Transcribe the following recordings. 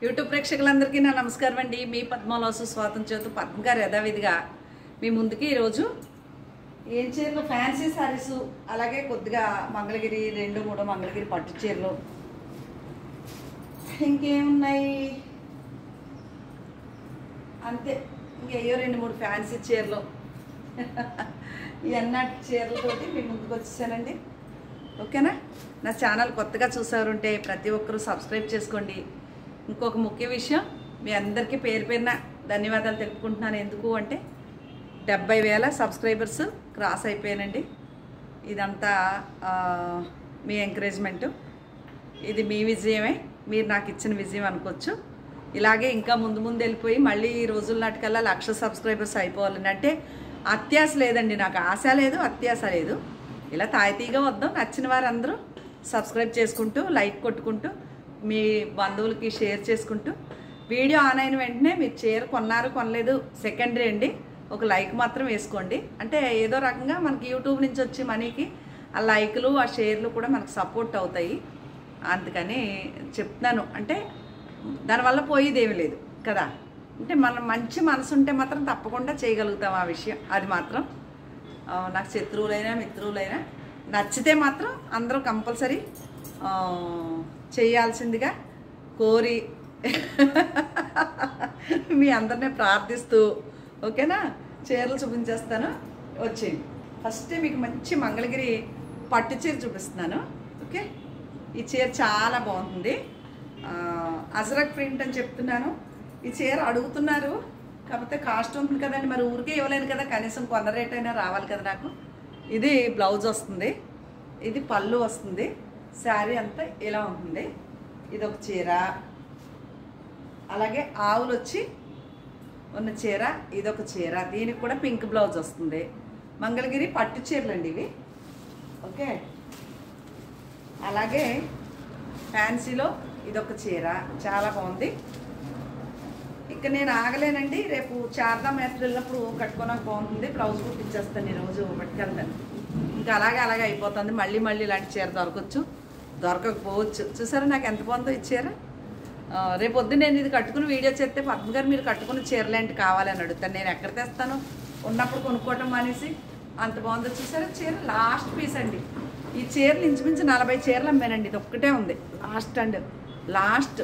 YouTube ప్రేక్షకులందరికీ నా నమస్కారం అండి. మీ పద్మలోసు స్వాతం చేతు పద్మ గారు యథావిధిగా మీ ముందుకి ఈరోజు ఏం చీరలు ఫ్యాన్సీ శారీస్, అలాగే కొద్దిగా మంగళగిరి 2-3 మంగళగిరి పట్టు చీరలు, ఇంకేమున్నాయి అంతే, ఇంకేయో 2-3 ఫ్యాన్సీ చీరలు ఈ అన్నటి చీరలతోటి మీ ముందుకు వచ్చేసానండి. ఓకేనా? నా ఛానల్ కొత్తగా చూసారుంటే ప్రతి ఒక్కరూ సబ్స్క్రైబ్ చేసుకోండి. ఇంకొక ముఖ్య విషయం, మీ అందరికీ పేరు పేరున ధన్యవాదాలు తెలుపుకుంటున్నాను. ఎందుకు అంటే 70,000 సబ్స్క్రైబర్స్ క్రాస్ అయిపోయానండి. ఇదంతా మీ ఎంకరేజ్మెంటు, ఇది మీ విజయమే, మీరు నాకు ఇచ్చిన విజయం అనుకోవచ్చు. ఇలాగే ఇంకా ముందు ముందు వెళ్ళిపోయి మళ్ళీ ఈ రోజుల నాటికల్లా 1,00,000 సబ్స్క్రైబర్స్ అయిపోవాలని, అంటే అత్యాశ లేదండి, నాకు ఆశ లేదు, అత్యాశ లేదు. ఇలా తాయితీగా వద్దాం. నచ్చిన వారందరూ సబ్స్క్రైబ్ చేసుకుంటూ, లైక్ కొట్టుకుంటూ, మీ బంధువులకి షేర్ చేసుకుంటూ, వీడియో ఆన్ అయిన వెంటనే మీరు చీర కొన్నారు కొనలేదు సెకండరీ అండి, ఒక లైక్ మాత్రం వేసుకోండి. అంటే ఏదో రకంగా మనకి యూట్యూబ్ నుంచి వచ్చే మనీకి ఆ లైకులు ఆ షేర్లు కూడా మనకు సపోర్ట్ అవుతాయి. అందుకని చెప్తున్నాను. అంటే దానివల్ల పోయేదేమీ లేదు కదా. అంటే మనం మంచి మనసు ఉంటే మాత్రం తప్పకుండా చేయగలుగుతాం ఆ విషయం. అది మాత్రం నాకు శత్రువులైనా మిత్రువులైనా నచ్చితే మాత్రం అందరూ కంపల్సరీ చేయాల్సిందిగా కోరి మీ అందరినీ ప్రార్థిస్తూ, ఓకేనా? చీరలు చూపించేస్తాను, వచ్చేయండి. ఫస్ట్ మీకు మంచి మంగళగిరి పట్టు చీర చూపిస్తున్నాను. ఓకే, ఈ చీర చాలా బాగుంటుంది. అజరక్ ప్రింట్ అని చెప్తున్నాను. ఈ చీర అడుగుతున్నారు, కాకపోతే కాస్ట్ ఉంటుంది కదండి, మరి ఊరికే ఇవ్వలేను కదా, కనీసం కొన్న రేట్ అయినా రావాలి కదా నాకు. ఇది బ్లౌజ్ వస్తుంది, ఇది పళ్ళు వస్తుంది, శారీ అంతా ఇలా ఉంటుంది. ఇదొక చీర, అలాగే ఆవులు వచ్చి ఉన్న చీర, ఇదొక చీర, దీనికి కూడా పింక్ బ్లౌజ్ వస్తుంది. మంగళగిరి పట్టు చీరలు అండి ఇవి. ఓకే, అలాగే ఫ్యాన్సీలో ఇదొక చీర చాలా బాగుంది. ఇక నేను ఆగలేనండి, రేపు చార్దా మేస్త్రి వెళ్ళినప్పుడు కట్టుకోవడానికి బాగుంటుంది. బ్లౌజ్ కుట్టించేస్తాను, ఈరోజు పట్టుకెళ్తాను. ఇంకా అలాగే అయిపోతుంది. మళ్ళీ ఇలాంటి చీర దొరకకపోవచ్చు. చూసారా నాకు ఎంత బాగుందో ఇచ్చారా? రేపు పొద్దున్న నేను ఇది కట్టుకుని వీడియో చేస్తే పద్మ గారు మీరు కట్టుకున్న చీరలేంటి కావాలని అడుగుతాను. నేను ఎక్కడ తెస్తాను, ఉన్నప్పుడు కొనుక్కోవటం మానేసి. అంత బాగుందో చూసారా చీర. లాస్ట్ పీస్ అండి. ఈ చీరలు ఇంచుమించు 40 చీరలు అమ్మానండి, ఇది ఒక్కటే ఉంది లాస్ట్.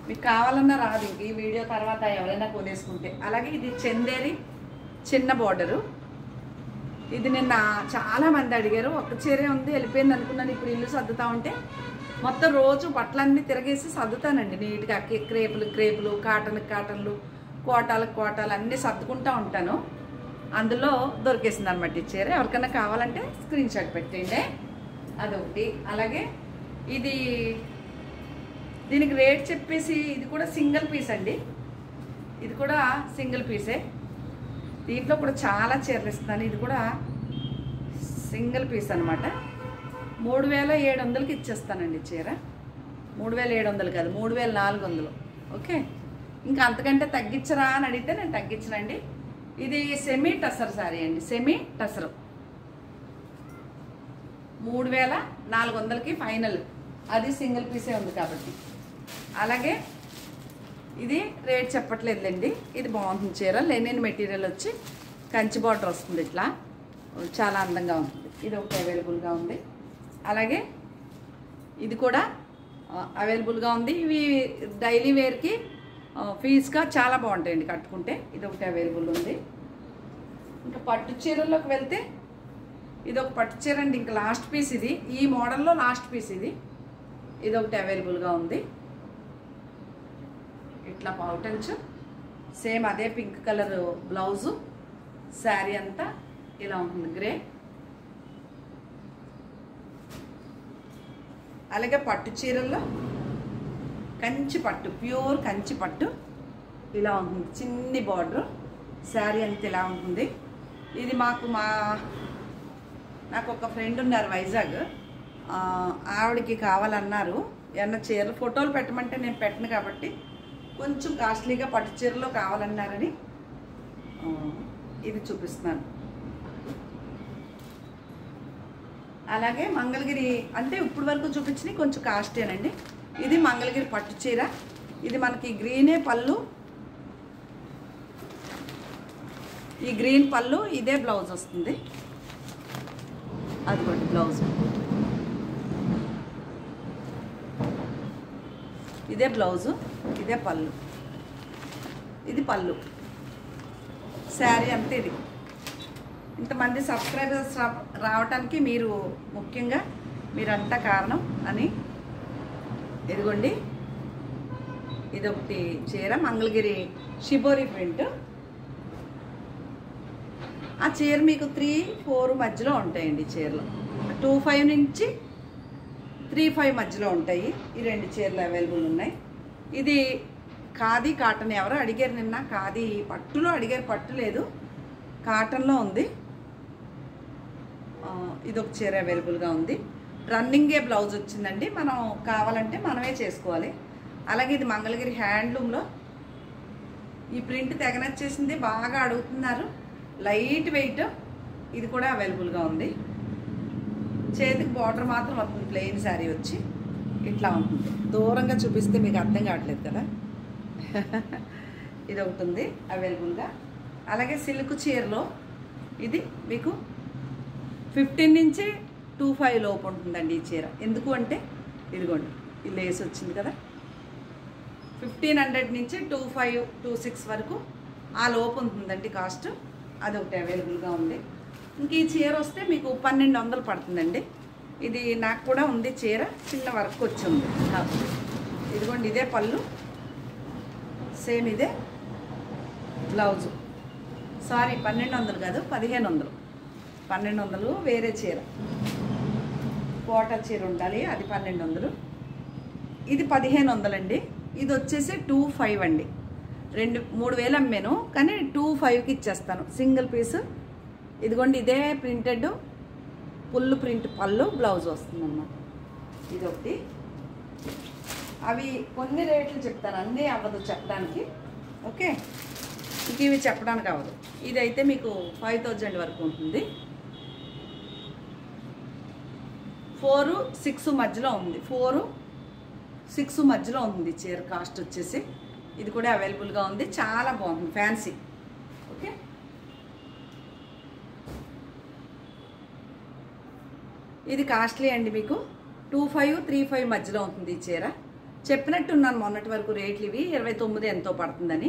మీకు కావాలన్నా రాదు ఇంక ఈ వీడియో తర్వాత ఎవరైనా కొనేసుకుంటే. అలాగే ఇది చందేరి చిన్న బార్డరు. ఇది నిన్న చాలామంది అడిగారు, ఒక్క చీరే ఉంది వెళ్ళిపోయింది అనుకున్నాను. ఇప్పుడు ఇల్లు సర్దుతా ఉంటే మొత్తం రోజు బట్టలన్నీ తిరగేసి సర్దుతానండి నీట్గా. క్రేపులు, కాటన్లు, కోటాలు అన్నీ సర్దుకుంటూ ఉంటాను. అందులో దొరికేసింది అనమాట ఈ చీర. ఎవరికైనా కావాలంటే స్క్రీన్ షాట్ పెట్టండి. అదొకటి. అలాగే దీనికి రేట్ చెప్పేసి, ఇది కూడా సింగిల్ పీస్ అండి, ఇది కూడా సింగిల్ పీసే. దీంట్లో కూడా చాలా చీరలు ఇస్తున్నాను. ఇది కూడా సింగిల్ పీస్ అనమాట. 3,700కి ఇచ్చేస్తానండి చీర. 3,700 కాదు, 3,400. ఓకే, ఇంకా అంతకంటే తగ్గించరా అని అడిగితే నేను తగ్గించనండి. ఇది సెమీ టసర్ సారీ అండి, సెమీ టసరు. 3,400కి ఫైనల్. అది సింగిల్ పీసే ఉంది కాబట్టి. అలాగే ఇది రేట్ చెప్పట్లేదులేండి. ఇది బాగుంటుంది చీర. లెనిన్ మెటీరియల్ వచ్చి కంచి బార్డర్ వస్తుంది, ఇట్లా చాలా అందంగా ఉంటుంది. ఇది ఒకటి అవైలబుల్గా ఉంది. అలాగే ఇది కూడా అవైలబుల్గా ఉంది. ఇవి డైలీ వేర్కి ఫీజ్గా చాలా బాగుంటాయండి కట్టుకుంటే. ఇది ఒకటి అవైలబుల్ ఉంది. ఇంకా పట్టు చీరల్లోకి వెళ్తే ఇది ఒక పట్టు చీర అండి, ఇంకా లాస్ట్ పీస్ ఇది. ఈ మోడల్లో లాస్ట్ పీస్ ఇది. ఇది ఒకటి అవైలబుల్గా ఉంది. ఇట్లా పౌటంచు, సేమ్ అదే పింక్ కలర్ బ్లౌజు, శారీ అంతా ఇలా ఉంటుంది, గ్రే. అలాగే పట్టు చీరల్లో కంచి పట్టు, ప్యూర్ కంచి పట్టు ఇలా ఉంటుంది. చిన్ని బార్డర్, శారీ అంతా ఇలా ఉంటుంది. ఇది నాకు ఒక ఫ్రెండ్ ఉన్నారు వైజాగ్, ఆవిడకి కావాలన్నారు. ఏమన్నా చీరలు ఫోటోలు పెట్టమంటే నేను పెట్టను కాబట్టి కొంచెం కాస్ట్లీగా పట్టు చీరలో కావాలన్నారని ఇది చూపిస్తున్నాను. అలాగే మంగళగిరి అంటే ఇప్పుడు వరకు చూపించినవి కొంచెం కాస్టేనండి. ఇది మంగళగిరి పట్టు చీర. ఇది మనకి గ్రీనే పళ్ళు, ఈ గ్రీన్ పళ్ళు, ఇదే బ్లౌజ్ వస్తుంది. అదిగోండి బ్లౌజ్, ఇదే బ్లౌజు, ఇదే పళ్ళు, ఇది పళ్ళు. శారీ అంతే. ఇది ఇంతమంది సబ్స్క్రైబర్స్ రావటానికి మీరు ముఖ్యంగా మీరంతా కారణం అని. ఇదిగోండి ఇదొకటి చీర, మంగళగిరి షిబోరి ప్రింట్. ఆ చీర మీకు 3-4 మధ్యలో ఉంటాయండి చీరలు. 25 నుంచి 35 మధ్యలో ఉంటాయి. ఈ 2 చీరలు అవైలబుల్ ఉన్నాయి. ఇది ఖాదీ కాటన్. ఎవరో అడిగారు నిన్న, ఖాదీ పట్టులో అడిగారు, పట్టు లేదు, కాటన్లో ఉంది. ఇదొక చీర అవైలబుల్గా ఉంది. రన్నింగే బ్లౌజ్ వచ్చిందండి. మనం కావాలంటే మనమే చేసుకోవాలి. అలాగే ఇది మంగళగిరి హ్యాండ్లూమ్లో. ఈ ప్రింట్ తెగ నచ్చేసింది, బాగా అడుగుతున్నారు. Light weight. ఇది కూడా అవైలబుల్గా ఉంది. చేతికి బార్డర్ మాత్రం వస్తుంది. ప్లెయిన్ శారీ వచ్చి ఇట్లా ఉంటుంది. దూరంగా చూపిస్తే మీకు అర్థం కావట్లేదు కదా. ఇది ఒకటి ఉంది అవైలబుల్గా. అలాగే సిల్క్ చీరలో ఇది మీకు 15 నుంచి 25 లోపు ఉంటుందండి ఈ చీర. ఎందుకు అంటే ఇదిగోండి ఈ లేస్ వచ్చింది కదా, 1500 నుంచి 25-26 వరకు ఆ లోపు ఉంటుందండి కాస్ట్. అదొకటి అవైలబుల్గా ఉంది. ఇంక ఈ చీర వస్తే మీకు 1200 పడుతుందండి. ఇది నాకు కూడా ఉంది చీర, చిన్న వర్క్ వచ్చింది కాకపోతే. ఇదిగోండి ఇదే పళ్ళు, సేమ్ ఇదే బ్లౌజు. సారీ 1200 కాదు, 1500. 1200 వేరే చీర, కోటా చీర ఉండాలి, అది 1200. ఇది 1500 అండి. ఇది వచ్చేసి 25 అండి. 3,000 అమ్మాను, కానీ 25కి ఇచ్చేస్తాను సింగిల్ పీస్. ఇదిగోండి ఇదే printed full print pallu, blouse వస్తుంది అన్నమాట. ఇదొకటి. అవి కొన్ని రేట్లు చెప్తాను, అన్నీ అవ్వదు చెప్పడానికి. ఓకే, ఇంక ఇవి చెప్పడానికి అవ్వదు. ఇదైతే మీకు 5000 వరకు ఉంటుంది. 4-6 మధ్యలో ఉంది. 4-6 మధ్యలో ఉంది చీర కాస్ట్ వచ్చేసి. ఇది కూడా అవైలబుల్గా ఉంది. చాలా బాగుంది, ఫ్యాన్సీ. ఓకే, ఇది కాస్ట్లీ అండి. మీకు 25-35 మధ్యలో ఉంటుంది ఈ చీర. చెప్పినట్టున్నాను మొన్నటి వరకు రేట్లు. ఇవి 29 ఎంతో పడుతుందని,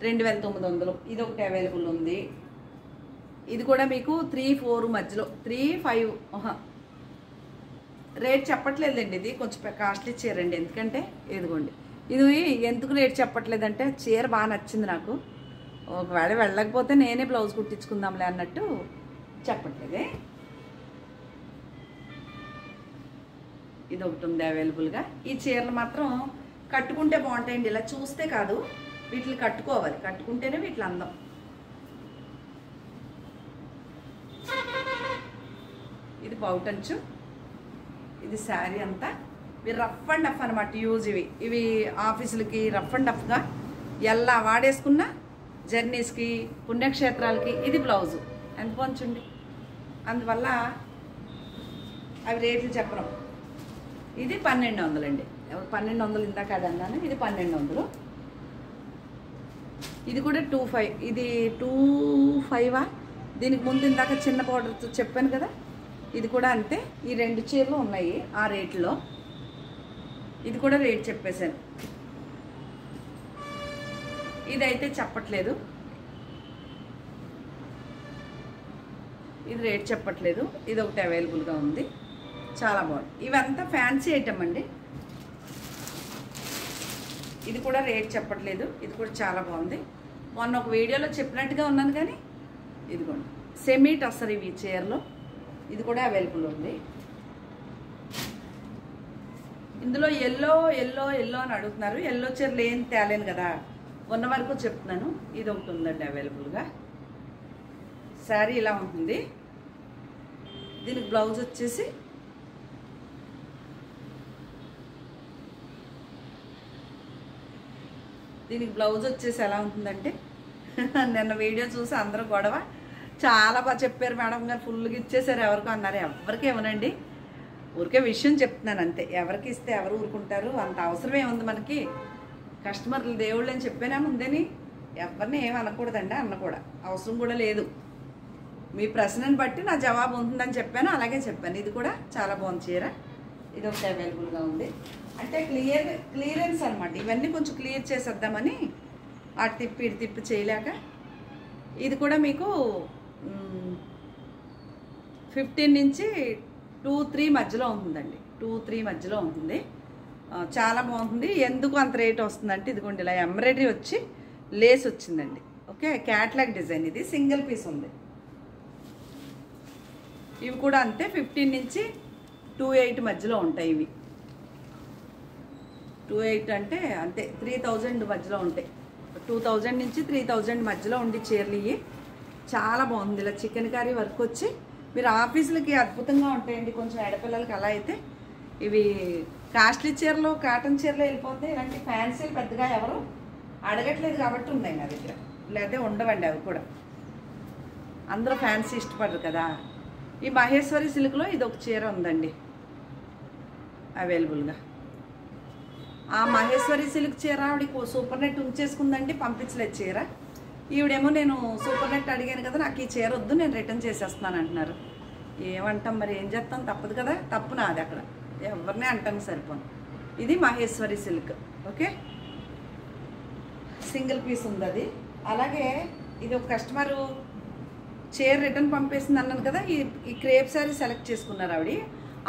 2900. ఇది ఒకటి అవైలబుల్ ఉంది. ఇది కూడా మీకు 3-4 మధ్యలో, 3-5 రేట్ చెప్పట్లేదండి. ఇది కొంచెం కాస్ట్లీ చీర అండి. ఎందుకంటే ఇదిగోండి, ఇది ఎందుకు రేట్ చెప్పట్లేదంటే చీర బాగా నచ్చింది నాకు. ఒకవేళ వెళ్ళకపోతే నేనే బ్లౌజ్ కుట్టించుకుందాంలే అన్నట్టు చెప్పట్లేదే. ఇది ఒకటి ఉంది అవైలబుల్గా. ఈ చీరలు మాత్రం కట్టుకుంటే బాగుంటాయండి. ఇలా చూస్తే కాదు, వీటిని కట్టుకోవాలి, కట్టుకుంటేనే వీటిని అందం. ఇది పౌటంచు, ఇది శారీ అంతా. ఇవి రఫ్ అండ్ డఫ్ అనమాట. యూజ్ ఇవి ఆఫీసులకి రఫ్ అండ్ డఫ్గా ఎలా వాడేసుకున్నా, జర్నీస్కి, పుణ్యక్షేత్రాలకి. ఇది బ్లౌజు ఎంత పంచుండి, అందువల్ల అవి రేట్లు చెప్పడం. ఇది 1200 అండి. 1200 ఇందాక అది అన్నాను. ఇది 1200. ఇది కూడా 25. ఇది 25. దీనికి ముందు ఇందాక చిన్న బార్డర్తో చెప్పాను కదా, ఇది కూడా అంతే. ఈ 2 చీరలు ఉన్నాయి ఆ రేట్లో. ఇది కూడా రేట్ చెప్పేశాను. ఇదైతే చెప్పట్లేదు, ఇది రేట్ చెప్పట్లేదు. ఇది ఒకటి అవైలబుల్గా ఉంది, చాలా బాగుంది. ఇవంతా ఫ్యాన్సీ ఐటమ్ అండి. ఇది కూడా రేట్ చెప్పట్లేదు. ఇది కూడా చాలా బాగుంది. మొన్న ఒక వీడియోలో చెప్పినట్టుగా ఉన్నాను, కానీ ఇదిగోండి సెమీ టస్సర్ ఇవి చీరలో. ఇది కూడా అవైలబుల్ ఉంది. ఇందులో ఎల్లో ఎల్లో ఎల్లో అని అడుగుతున్నారు. ఎల్లో చీరలు ఏం తేలేను కదా, ఉన్న వరకు చెప్తున్నాను. ఇది ఒకటి ఉందండి అవైలబుల్గా. శారీ ఇలా ఉంటుంది. దీనికి బ్లౌజ్ వచ్చేసి ఎలా ఉంటుందంటే, నిన్న వీడియో చూసి అందరూ గొడవ, చాలా బాగా చెప్పారు మేడం గారు, ఫుల్గా ఇచ్చేసారు ఎవరికో అన్నారు. ఎవరికి ఇవ్వనండి, ఊరికే విషయం చెప్తున్నాను అంతే. ఎవరికి ఇస్తే ఎవరు ఊరుకుంటారు, అంత అవసరం ఏముంది మనకి. కస్టమర్లు దేవుళ్ళు అని చెప్పానా ముందేని, ఎవరిని ఏమి అనకూడదండి, అన్న కూడా అవసరం కూడా లేదు. మీ ప్రశ్నని బట్టి నా జవాబు ఉంటుందని చెప్పాను, అలాగే చెప్పాను. ఇది కూడా చాలా బాగుంది చీర. ఇది ఒకటి అవైలబుల్గా ఉంది. అంటే క్లియరెన్స్ అనమాట. ఇవన్నీ కొంచెం క్లియర్ చేసేద్దామని అటు తిప్పి ఇటు తిప్పి చేయలేక. ఇది కూడా మీకు 15 నుంచి 2-3 మధ్యలో ఉంటుందండి. 2-3 మధ్యలో ఉంటుంది. చాలా బాగుంటుంది. ఎందుకు అంత రేట్ వస్తుందంటే ఇదిగోండి ఇలా ఎంబ్రాయిడరీ వచ్చి లేస్ వచ్చిందండి. Okay, catalogue design. ఇది సింగిల్ పీస్ ఉంది. ఇవి కూడా అంతే 15 నుంచి 28 మధ్యలో ఉంటాయి. ఇవి 28 అంటే అంతే 3000 మధ్యలో ఉంటాయి. 2000 నుంచి 3000 మధ్యలో ఉండి చీరలు ఇవి. చాలా బాగుంది. ఇలా చికెన్ కర్రీ వర్క్ వచ్చి మీరు ఆఫీసులకి అద్భుతంగా ఉంటాయండి. కొంచెం ఆడపిల్లలకి అలా అయితే ఇవి కాస్ట్లీ చీరలు, కాటన్ చీరలు వెళ్ళిపోతాయి. ఇలాంటి ఫ్యాన్సీలు పెద్దగా ఎవరు అడగట్లేదు కాబట్టి ఉన్నాయి నా దగ్గర, లేకపోతే ఉండవండి అవి కూడా. అందరూ ఫ్యాన్సీ ఇష్టపడరు కదా. ఈ మహేశ్వరి సిల్క్లో ఇది ఒక చీర ఉందండి అవైలబుల్గా. ఆ మహేశ్వరి సిల్క్ చీర ఆవిడ సూపర్ నెట్ ఉంచేసుకుందండి, పంపించలేదు చీర. ఈవిడేమో నేను సూపర్ నెట్ అడిగాను కదా, నాకు ఈ చీర వద్దు, నేను రిటర్న్ చేసేస్తున్నాను అంటున్నారు. ఏమంటాం మరి, ఏం చేస్తాం, తప్పదు కదా. తప్పు నాది, అక్కడ ఎవరినే అంటాను సరిపోను. ఇది Maheshwari silk. Okay, single piece ఉంది అది. అలాగే ఇది ఒక కస్టమరు చీర రిటర్న్ పంపేసింది అన్నాను కదా, ఈ క్రేప్ శారీ సెలెక్ట్ చేసుకున్నారు ఆవిడ.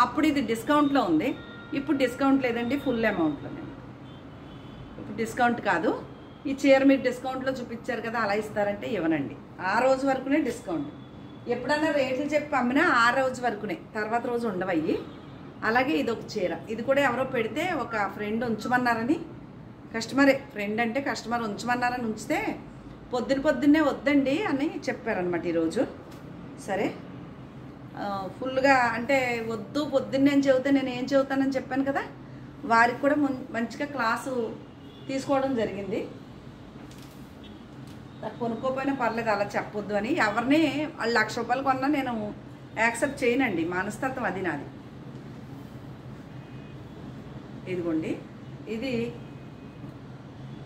అప్పుడు ఇది డిస్కౌంట్లో ఉంది, ఇప్పుడు డిస్కౌంట్ లేదండి, ఫుల్ అమౌంట్లో. ఇప్పుడు డిస్కౌంట్ కాదు. ఈ చీర మీరు డిస్కౌంట్లో చూపించారు కదా, అలా ఇస్తారంటే ఇవ్వనండి. ఆ రోజు వరకునే డిస్కౌంట్. ఎప్పుడన్నా రేట్లు చెప్పి అమ్మినా ఆ రోజు వరకునే, తర్వాత రోజు ఉండవయ్యి. అలాగే ఇది ఒక చీర. ఇది కూడా ఎవరో పెడితే ఒక ఫ్రెండ్ ఉంచమన్నారని, కస్టమరే, ఫ్రెండ్ అంటే కస్టమర్ ఉంచమన్నారని ఉంచితే పొద్దున్నే వద్దండి అని చెప్పారనమాట ఈరోజు. సరే ఫుల్గా అంటే వద్దు, పొద్దున్నే అని చెబితే నేను ఏం చెబుతానని చెప్పాను కదా, వారికి కూడా మంచిగా క్లాసు తీసుకోవడం జరిగింది. కొనుక్కోపోయినా పర్లేదు, అలా చెప్పొద్దు అని. ఎవరిని వాళ్ళు 1,00,000 రూపాయలు కొన్నా నేను యాక్సెప్ట్ చేయనండి, మనస్తత్వం అది నాది. ఇదిగోండి, ఇది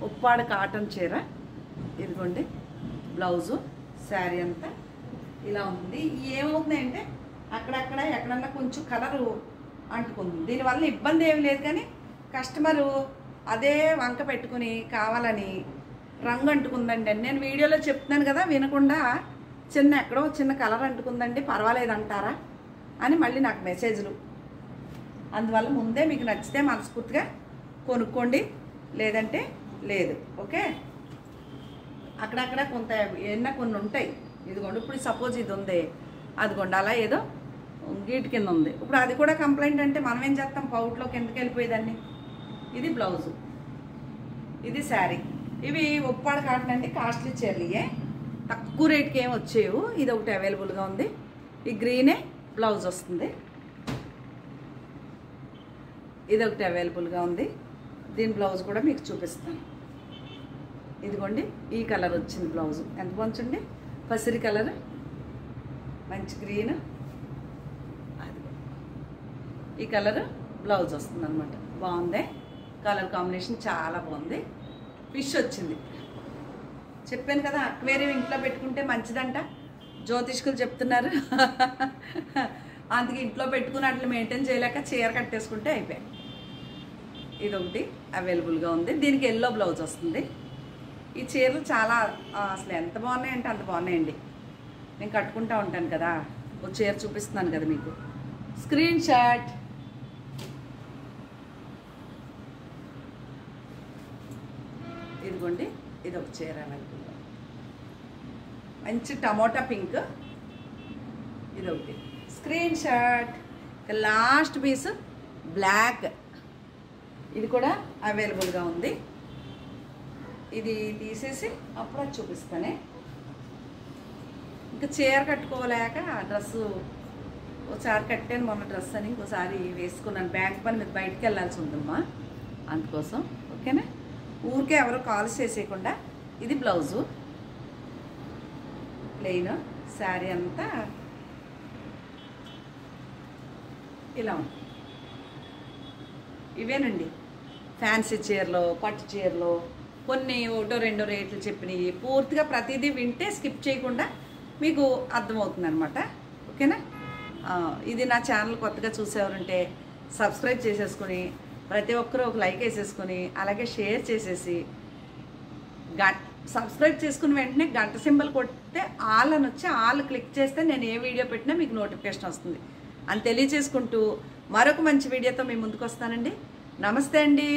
ఉప్పాడ కాటన్ చీర. ఇదిగోండి బ్లౌజు, శారీ అంతా ఇలా ఉంది. ఏమవుతుంది అంటే అక్కడక్కడ ఎక్కడన్నా కొంచెం కలరు అంటుకుంది. దీనివల్ల ఇబ్బంది ఏమి లేదు, కానీ కస్టమరు అదే వంక పెట్టుకుని కావాలని రంగు అంటుకుందండి అని నేను వీడియోలో చెప్తున్నాను కదా, వినకుండా ఎక్కడో చిన్న కలర్ అంటుకుందండి, పర్వాలేదంటారా అని మళ్ళీ నాకు మెసేజ్లు. అందువల్ల ముందే మీకు నచ్చితే మనస్ఫూర్తిగా కొనుక్కోండి, లేదంటే లేదు. ఓకే, అక్కడక్కడ కొంత ఏమన్నా కొన్ని ఉంటాయి. ఇదిగోండి, ఇప్పుడు సపోజ్ ఇది ఉంది, అదిగోండి అలా ఏదో గీట్ కింద ఉంది. ఇప్పుడు అది కూడా కంప్లైంట్ అంటే మనం ఏం చేస్తాం, పౌట్లోకి ఎందుకు వెళ్ళిపోయేదాన్ని. ఇది బ్లౌజు, ఇది శారీ. ఇవి ఉప్పాడ కాటన్ అండి, కాస్ట్లీ చీరలియే, తక్కువ రేట్కి ఏమి వచ్చేవి. ఇది ఒకటి అవైలబుల్గా ఉంది. ఈ గ్రీనే బ్లౌజ్ వస్తుంది. ఇది ఒకటి అవైలబుల్గా ఉంది. దీని బ్లౌజ్ కూడా మీకు చూపిస్తాను. ఇదిగోండి, ఈ కలర్ వచ్చింది బ్లౌజు. ఎంత బాగుంది, పసిరి కలర్, మంచి గ్రీన్. అది ఈ కలర్ బ్లౌజ్ వస్తుంది అనమాట. బాగుంది, కలర్ కాంబినేషన్ చాలా బాగుంది. ఫిష్ వచ్చింది. చెప్పాను కదా, అక్వేరియం ఇంట్లో పెట్టుకుంటే మంచిదంట, జ్యోతిష్కులు చెప్తున్నారు. అందుకే ఇంట్లో పెట్టుకుని అట్లా మెయింటైన్ చేయలేక చీర కట్టేసుకుంటే అయిపోయాయి. ఇదొకటి అవైలబుల్గా ఉంది. దీనికి ఎల్లో బ్లౌజ్ వస్తుంది. ఈ చీరలు చాలా అసలు ఎంత బాగున్నాయంటే అంత బాగున్నాయండి. నేను కట్టుకుంటూ ఉంటాను కదా, ఒక చీర చూపిస్తున్నాను కదా మీకు, స్క్రీన్ షాట్. ఇదిగోండి, ఇది ఒక చీర అవైలబుల్గా, మంచి టమోటా పింక్. ఇదొకటి screen shot. Last piece black, ఇది కూడా అవైలబుల్గా ఉంది. ఇది తీసేసి అప్పుడు అది చూపిస్తానే. ఇంకా చీర కట్టుకోలేక డ్రెస్సు ఒకసారి కట్టాను మొన్న డ్రెస్ అని, ఇంకోసారి వేసుకున్నాను. బ్యాంక్ పని మీద బయటికి వెళ్ళాల్సి ఉందమ్మా, అందుకోసం. ఓకేనా, ఊరికే ఎవరు కాల్స్ చేసేయకుండా. ఇది బ్లౌజు, ప్లెయిన్. శారీ అంతా ఇలా ఉంది. ఇవేనండి ఫ్యాన్సీ చీరలు, పట్టు చీరలు, కొన్ని ఒకటో రెండో రేట్లు చెప్పినవి పూర్తిగా ప్రతిదీ వింటే స్కిప్ చేయకుండా మీకు అర్థమవుతుంది అనమాట. ఓకేనా? ఇది నా ఛానల్ కొత్తగా చూసేవారంటే సబ్స్క్రైబ్ చేసేసుకొని ప్రతి ఒక్కరూ ఒక లైక్ వేసేసుకొని అలాగే షేర్ చేసేసి సబ్స్క్రైబ్ చేసుకుని వెంటనే గంట సింబల్ కొడితే ఆల్ అని వచ్చి ఆల్ క్లిక్ చేస్తే నేను ఏ వీడియో పెట్టినా మీకు నోటిఫికేషన్ వస్తుంది అని తెలియచేసుకుంటూ మరొక మంచి వీడియోతో మీ ముందుకు వస్తానండి. నమస్తే అండి.